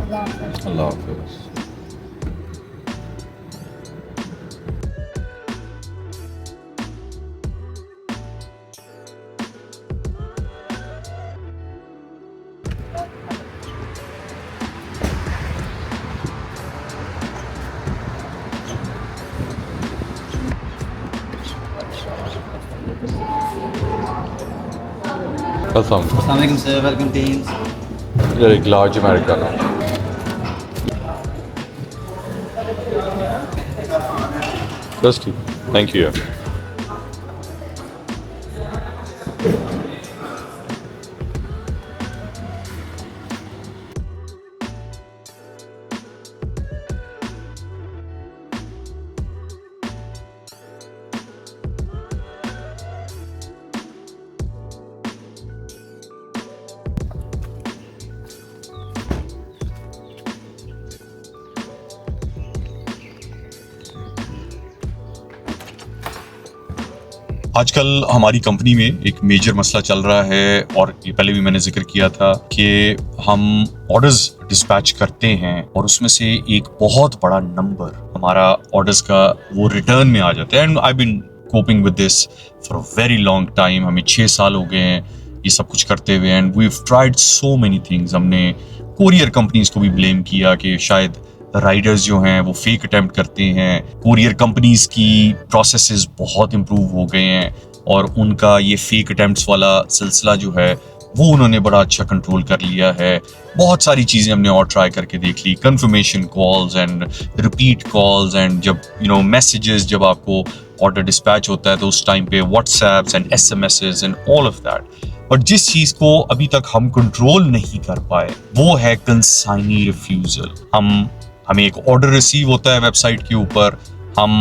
अल्लाह हाफिज़। Assalamualaikum sir, welcome teams. इधर एक लार्ज अमेरिकानो। बस ठीक, थैंक यू यार। आजकल हमारी कंपनी में एक मेजर मसला चल रहा है, और ये पहले भी मैंने जिक्र किया था कि हम ऑर्डर्स डिस्पैच करते हैं और उसमें से एक बहुत बड़ा नंबर हमारा ऑर्डर्स का वो रिटर्न में आ जाता है। And I been coping with this for a very long time. हमें 6 साल हो गए हैं ये सब कुछ करते हुए, and we have tried so many things. हमने कोरियर कंपनीज को भी ब्लेम किया कि शायद राइडर्स जो हैं वो फेक अटेम्प्ट करते हैं। कोरियर कंपनीज की प्रोसेसेस बहुत इंप्रूव हो गए हैं और उनका ये फेक अटेम्प्ट्स वाला सिलसिला जो है वो उन्होंने बड़ा अच्छा कंट्रोल कर लिया है। बहुत सारी चीज़ें हमने और ट्राई करके देख ली, confirmation calls and repeat calls, and जब मैसेजेस जब आपको ऑर्डर डिस्पैच होता है तो उस टाइम पे WhatsApps and SMSes and all of that. But जिस चीज़ को अभी तक हम कंट्रोल नहीं कर पाए वो है कंसाइनी रिफ्यूजल। हमें एक ऑर्डर रिसीव होता है वेबसाइट के ऊपर, हम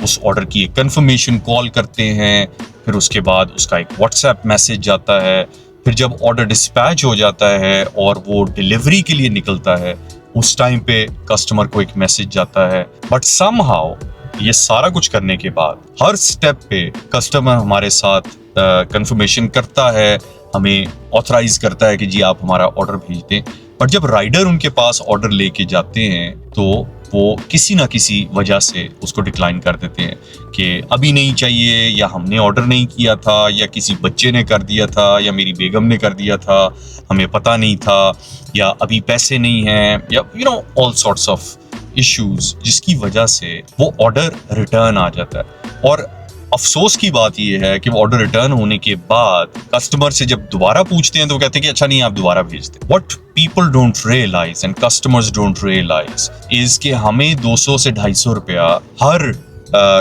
उस ऑर्डर की एक कंफर्मेशन कॉल करते हैं, फिर उसके बाद उसका एक व्हाट्सएप मैसेज जाता है, फिर जब ऑर्डर डिस्पैच हो जाता है और वो डिलीवरी के लिए निकलता है उस टाइम पे कस्टमर को एक मैसेज जाता है। बट समहाउ ये सारा कुछ करने के बाद हर स्टेप पे कस्टमर हमारे साथ कंफर्मेशन करता है, हमें ऑथराइज करता है कि जी आप हमारा ऑर्डर भेज दें। बट जब राइडर उनके पास ऑर्डर लेके जाते हैं तो वो किसी ना किसी वजह से उसको डिक्लाइन कर देते हैं कि अभी नहीं चाहिए, या हमने ऑर्डर नहीं किया था, या किसी बच्चे ने कर दिया था, या मेरी बेगम ने कर दिया था, हमें पता नहीं था, या अभी पैसे नहीं हैं, या ऑल सॉर्ट्स ऑफ इश्यूज, जिसकी वजह से वो ऑर्डर रिटर्न आ जाता है। और अफसोस की बात यह है कि वो ऑर्डर रिटर्न होने के बाद कस्टमर से जब दोबारा पूछते हैं तो वो कहते हैं कि अच्छा नहीं, आप दोबारा भेज दें। What people don't realise and customers don't realise is कि हमें 200 से 250 रुपया हर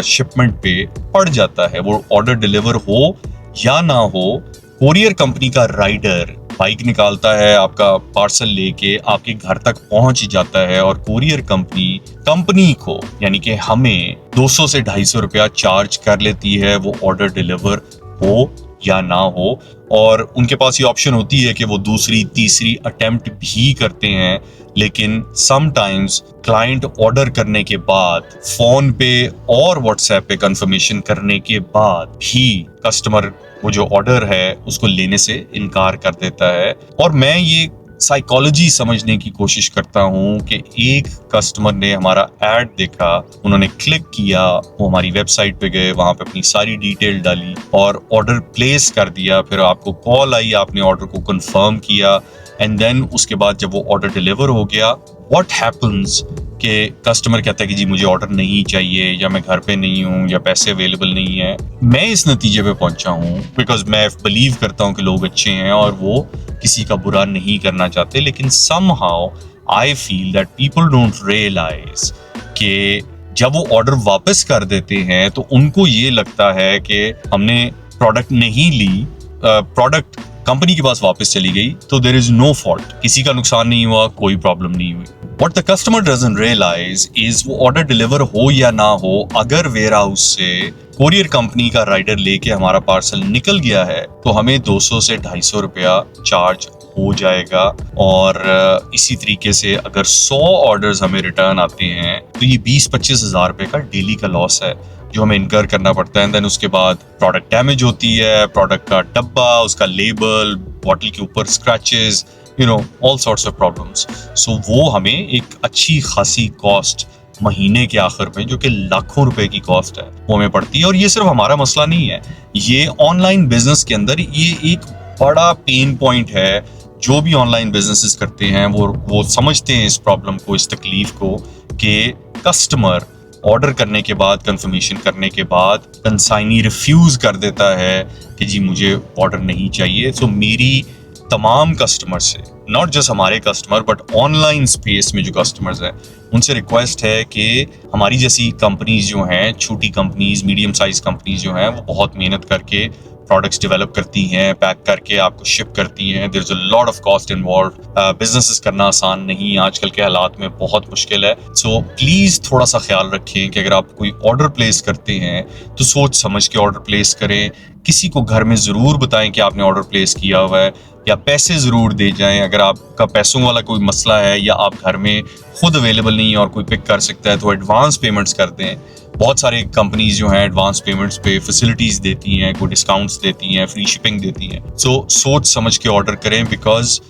शिपमेंट पे पड़ जाता है। वो ऑर्डर डिलीवर हो या ना हो, कोरियर कंपनी का राइडर बाइक निकालता है, आपका पार्सल लेके आपके घर तक पहुंच जाता है, और कोरियर कंपनी को यानी कि हमें 200 से 250 रुपया चार्ज कर लेती है वो ऑर्डर डिलीवर हो या ना हो। और उनके पास ये ऑप्शन होती है कि वो दूसरी तीसरी अटेम्प्ट भी करते हैं, लेकिन समटाइम्स क्लाइंट ऑर्डर करने के बाद फोन पे और व्हाट्सएप पे कंफर्मेशन करने के बाद भी कस्टमर वो जो ऑर्डर है उसको लेने से इनकार कर देता है। और मैं ये साइकोलॉजी समझने की कोशिश करता हूँ कि एक कस्टमर ने हमारा ऐड देखा, उन्होंने क्लिक किया, वो हमारी वेबसाइट पे गए, वहां पे अपनी सारी डिटेल डाली और ऑर्डर प्लेस कर दिया। फिर आपको कॉल आई, आपने ऑर्डर को कंफर्म किया, एंड देन उसके बाद जब वो ऑर्डर डिलीवर हो गया, व्हाट हैपन्स कि कस्टमर कहता है कि जी मुझे ऑर्डर नहीं चाहिए, या मैं घर पे नहीं हूँ, या पैसे अवेलेबल नहीं है। मैं इस नतीजे पे पहुंचा हूँ बिकॉज मैं बिलीव करता हूँ कि लोग अच्छे हैं और वो किसी का बुरा नहीं करना चाहते, लेकिन somehow I feel that people don't realise कि जब वो ऑर्डर वापस कर देते हैं तो उनको ये लगता है कि हमने प्रोडक्ट नहीं ली, प्रोडक्ट कंपनी के पास वापस चली गई, तो देयर इज नो फॉल्ट, किसी का नुकसान नहीं हुआ, कोई प्रॉब्लम नहीं हुई। What the customer doesn't realise is वो ऑर्डर डिलीवर हो या ना हो, अगर वेयर हाउस से कोरियर कंपनी का राइडर लेके हमारा पार्सल निकल गया है तो हमें 200 से 250 रुपया चार्ज हो जाएगा। और इसी तरीके से अगर 100 ऑर्डर्स हमें रिटर्न आते हैं तो ये 20-25 हज़ार रुपए का डेली का लॉस है जो हमें इनकर करना पड़ता है। देन उसके बाद प्रोडक्ट डैमेज होती है, प्रोडक्ट का डब्बा, उसका लेबल, बॉटल के ऊपर scratches, all sorts of problems. So वो हमें एक अच्छी खासी कॉस्ट महीने के आखिर में, जो कि लाखों रुपए की कॉस्ट है, वो हमें पड़ती है। और ये सिर्फ हमारा मसला नहीं है, ये ऑनलाइन बिजनेस के अंदर ये एक बड़ा पेन पॉइंट है। जो भी ऑनलाइन बिजनेसेस करते हैं वो समझते हैं इस प्रॉब्लम को, इस तकलीफ को, कि कस्टमर ऑर्डर करने के बाद, कंफर्मेशन करने के बाद कंसाइनी रिफ्यूज कर देता है कि जी मुझे ऑर्डर नहीं चाहिए। सो मेरी तमाम कस्टमर से, नॉट जस्ट हमारे कस्टमर बट ऑनलाइन स्पेस में जो कस्टमर्स हैं, उनसे रिक्वेस्ट है कि हमारी जैसी कंपनीज जो हैं, छोटी कंपनीज, मीडियम साइज कंपनीज जो हैं, वो बहुत मेहनत करके प्रोडक्ट्स डेवलप करती हैं, पैक करके आपको शिप करती हैं। There is a lot of cost involve. Businesses करना आसान नहीं, आजकल के हालात में बहुत मुश्किल है। सो प्लीज़ थोड़ा सा ख्याल रखें कि अगर आप कोई ऑर्डर प्लेस करते हैं तो सोच समझ के ऑर्डर प्लेस करें। किसी को घर में ज़रूर बताएं कि आपने ऑर्डर प्लेस किया हुआ है, या पैसे ज़रूर दे जाएं अगर आपका पैसों वाला कोई मसला है, या आप घर में खुद अवेलेबल नहीं है और कोई पिक कर सकता है तो एडवांस पेमेंट्स कर दें। बहुत सारे कंपनीज जो हैं एडवांस पेमेंट्स पे फैसिलिटीज देती हैं, कोई डिस्काउंट्स देती हैं, फ्री शिपिंग देती हैं। सो सोच समझ के ऑर्डर करें, बिकॉज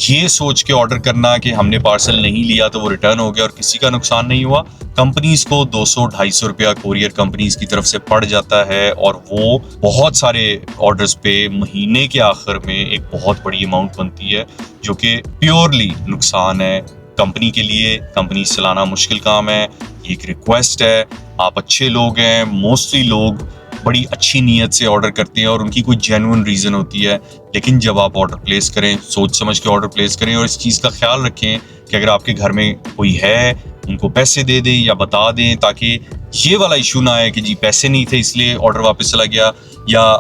ये सोच के ऑर्डर करना कि हमने पार्सल नहीं लिया तो वो रिटर्न हो गया और किसी का नुकसान नहीं हुआ, कंपनीज को 200-250 रुपया कोरियर कंपनीज की तरफ से पड़ जाता है, और वो बहुत सारे ऑर्डर्स पे महीने के आखिर में एक बहुत बड़ी अमाउंट बनती है, जो कि प्योरली नुकसान है कंपनी के लिए। कंपनी चलाना मुश्किल काम है। एक रिक्वेस्ट है, आप अच्छे लोग हैं, मोस्टली लोग बड़ी अच्छी नीयत से ऑर्डर करते हैं और उनकी कोई जेन्युइन रीज़न होती है, लेकिन जब आप ऑर्डर प्लेस करें सोच समझ के ऑर्डर प्लेस करें, और इस चीज़ का ख्याल रखें कि अगर आपके घर में कोई है उनको पैसे दे दें या बता दें, ताकि ये वाला इशू ना आए कि जी पैसे नहीं थे इसलिए ऑर्डर वापस चला गया, या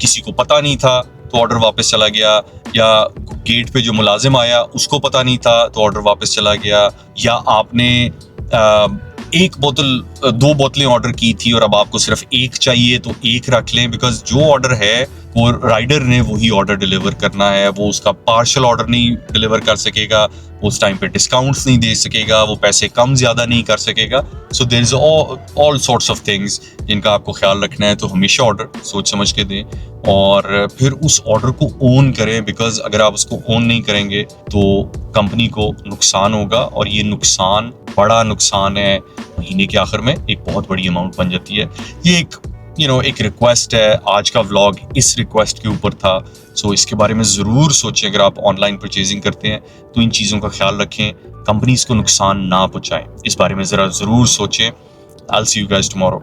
किसी को पता नहीं था तो ऑर्डर वापस चला गया, या गेट पे जो मुलाजिम आया उसको पता नहीं था तो ऑर्डर वापस चला गया, या आपने एक बोतल 2 बोतलें ऑर्डर की थी और अब आपको सिर्फ एक चाहिए तो एक रख लें, बिकॉज जो ऑर्डर है वो राइडर ने वही ऑर्डर डिलीवर करना है, वो उसका पार्शल ऑर्डर नहीं डिलीवर कर सकेगा, उस टाइम पे डिस्काउंट्स नहीं दे सकेगा, वो पैसे कम ज़्यादा नहीं कर सकेगा। So there is all sorts of things जिनका आपको ख्याल रखना है। तो हमेशा ऑर्डर सोच समझ के दें और फिर उस ऑर्डर को ओन करें, बिकॉज अगर आप उसको ओन नहीं करेंगे तो कंपनी को नुकसान होगा, और ये नुकसान बड़ा नुकसान है, महीने के आखिर में एक बहुत बड़ी अमाउंट बन जाती है। ये एक रिक्वेस्ट है, आज का व्लॉग इस रिक्वेस्ट के ऊपर था। सो इसके बारे में ज़रूर सोचें, अगर आप ऑनलाइन परचेजिंग करते हैं तो इन चीज़ों का ख्याल रखें, कंपनीज को नुकसान ना पहुंचाएं, इस बारे में ज़रा ज़रूर सोचें। I will see you guys tomorrow.